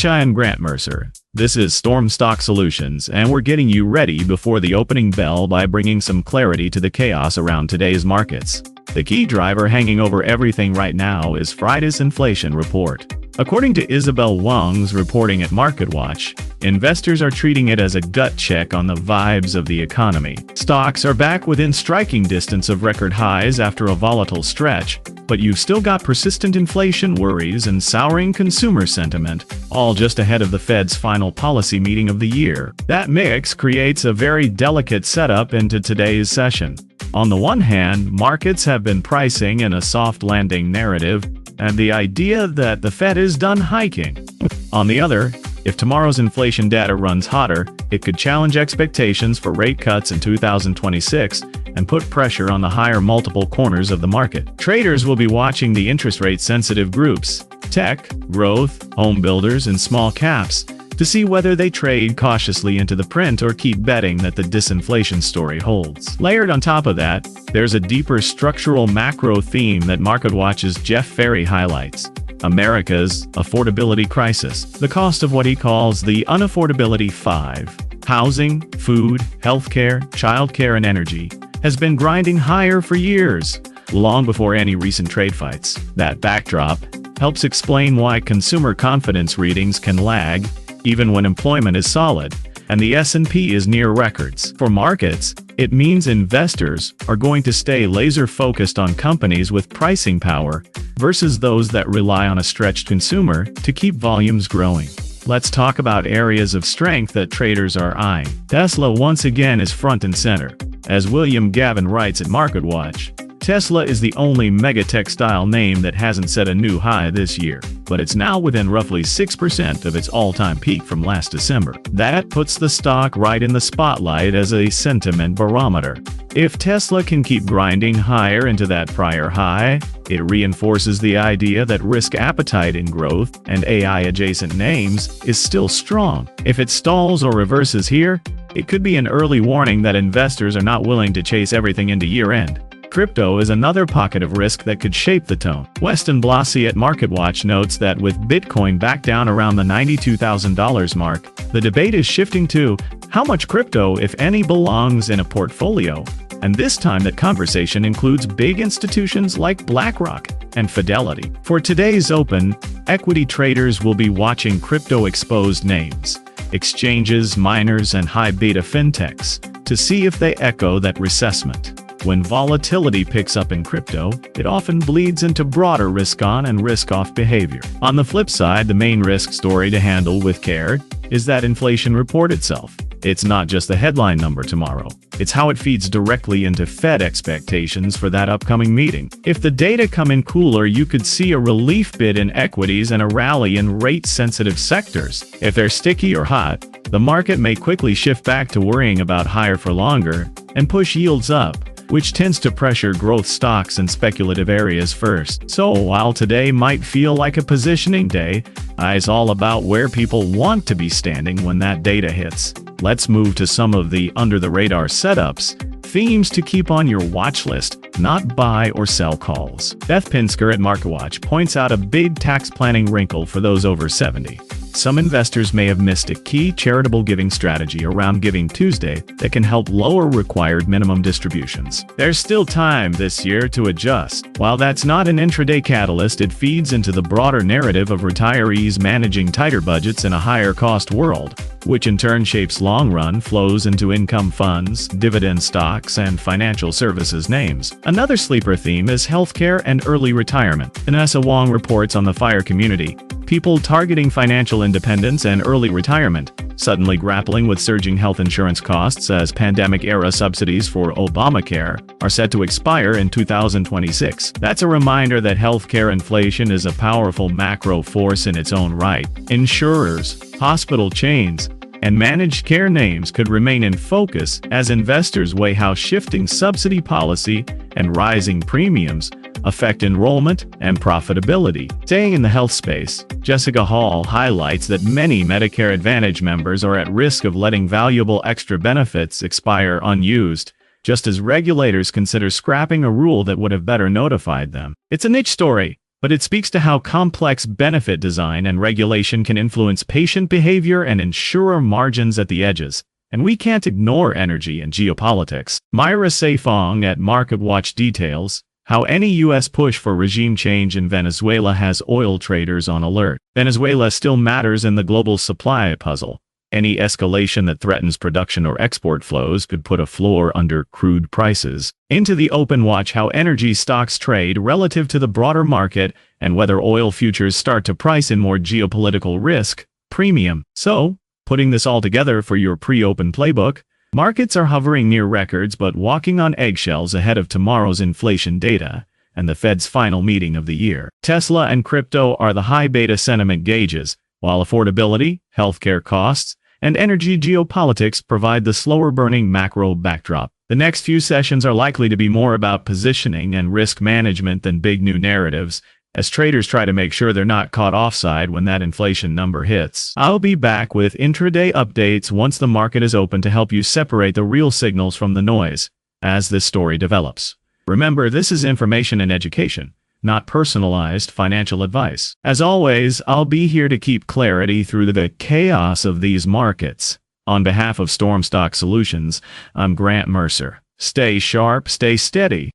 I'm Grant Mercer. This is Storm Stock Solutions, and we're getting you ready before the opening bell by bringing some clarity to the chaos around today's markets. The key driver hanging over everything right now is Friday's inflation report. According to Isabel Wang's reporting at MarketWatch, investors are treating it as a gut check on the vibes of the economy. Stocks are back within striking distance of record highs after a volatile stretch, but you've still got persistent inflation worries and souring consumer sentiment, all just ahead of the Fed's final policy meeting of the year. That mix creates a very delicate setup into today's session. On the one hand, markets have been pricing in a soft landing narrative and the idea that the Fed is done hiking. On the other, if tomorrow's inflation data runs hotter, it could challenge expectations for rate cuts in 2026 and put pressure on the higher multiple corners of the market. Traders will be watching the interest rate-sensitive groups, tech, growth, home builders, and small caps, to see whether they trade cautiously into the print or keep betting that the disinflation story holds. Layered on top of that, there's a deeper structural macro theme that MarketWatch's Jeff Ferry highlights: America's affordability crisis. The cost of what he calls the unaffordability five, housing, food, healthcare, childcare, and energy, has been grinding higher for years, long before any recent trade fights. That backdrop helps explain why consumer confidence readings can lag even when employment is solid, and the S&P is near records. For markets, it means investors are going to stay laser-focused on companies with pricing power versus those that rely on a stretched consumer to keep volumes growing. Let's talk about areas of strength that traders are eyeing. Tesla once again is front and center. As William Gavin writes at MarketWatch, Tesla is the only mega-textile name that hasn't set a new high this year, but it's now within roughly 6% of its all-time peak from last December. That puts the stock right in the spotlight as a sentiment barometer. If Tesla can keep grinding higher into that prior high, it reinforces the idea that risk appetite in growth and AI-adjacent names is still strong. If it stalls or reverses here, it could be an early warning that investors are not willing to chase everything into year-end. Crypto is another pocket of risk that could shape the tone. Weston Blassie at MarketWatch notes that with Bitcoin back down around the $92,000 mark, the debate is shifting to how much crypto, if any, belongs in a portfolio. And this time that conversation includes big institutions like BlackRock and Fidelity. For today's open, equity traders will be watching crypto-exposed names, exchanges, miners, and high-beta fintechs, to see if they echo that reassessment. When volatility picks up in crypto, it often bleeds into broader risk-on and risk-off behavior. On the flip side, the main risk story to handle with care is that inflation report itself. It's not just the headline number tomorrow. It's how it feeds directly into Fed expectations for that upcoming meeting. If the data come in cooler, you could see a relief bid in equities and a rally in rate-sensitive sectors. If they're sticky or hot, the market may quickly shift back to worrying about higher for longer and push yields up, which tends to pressure growth stocks and speculative areas first. So while today might feel like a positioning day, it's all about where people want to be standing when that data hits. Let's move to some of the under-the-radar setups, themes to keep on your watch list, not buy or sell calls. Beth Pinsker at MarketWatch points out a big tax planning wrinkle for those over 70. Some investors may have missed a key charitable giving strategy around Giving Tuesday that can help lower required minimum distributions. There's still time this year to adjust. While that's not an intraday catalyst, it feeds into the broader narrative of retirees managing tighter budgets in a higher-cost world, which in turn shapes long-run flows into income funds, dividend stocks, and financial services names. Another sleeper theme is healthcare and early retirement. Vanessa Wong reports on the FIRE community, people targeting financial independence and early retirement, suddenly grappling with surging health insurance costs as pandemic-era subsidies for Obamacare are set to expire in 2026. That's a reminder that healthcare inflation is a powerful macro force in its own right. Insurers, hospital chains, and managed care names could remain in focus as investors weigh how shifting subsidy policy and rising premiums affect enrollment and profitability. Staying in the health space, Jessica Hall highlights that many Medicare Advantage members are at risk of letting valuable extra benefits expire unused, just as regulators consider scrapping a rule that would have better notified them. It's a niche story, but it speaks to how complex benefit design and regulation can influence patient behavior and insurer margins at the edges. And we can't ignore energy and geopolitics. Myra Safong at MarketWatch details how any U.S. push for regime change in Venezuela has oil traders on alert. Venezuela still matters in the global supply puzzle. Any escalation that threatens production or export flows could put a floor under crude prices. Into the open, watch how energy stocks trade relative to the broader market and whether oil futures start to price in more geopolitical risk premium. So, putting this all together for your pre-open playbook, markets are hovering near records but walking on eggshells ahead of tomorrow's inflation data and the Fed's final meeting of the year. Tesla and crypto are the high beta sentiment gauges, while affordability, healthcare costs, and energy geopolitics provide the slower-burning macro backdrop. The next few sessions are likely to be more about positioning and risk management than big new narratives, as traders try to make sure they're not caught offside when that inflation number hits. I'll be back with intraday updates once the market is open to help you separate the real signals from the noise as this story develops. Remember, this is information and education, not personalized financial advice. As always, I'll be here to keep clarity through the chaos of these markets. On behalf of Storm Stock Solutions, I'm Grant Mercer. Stay sharp, stay steady.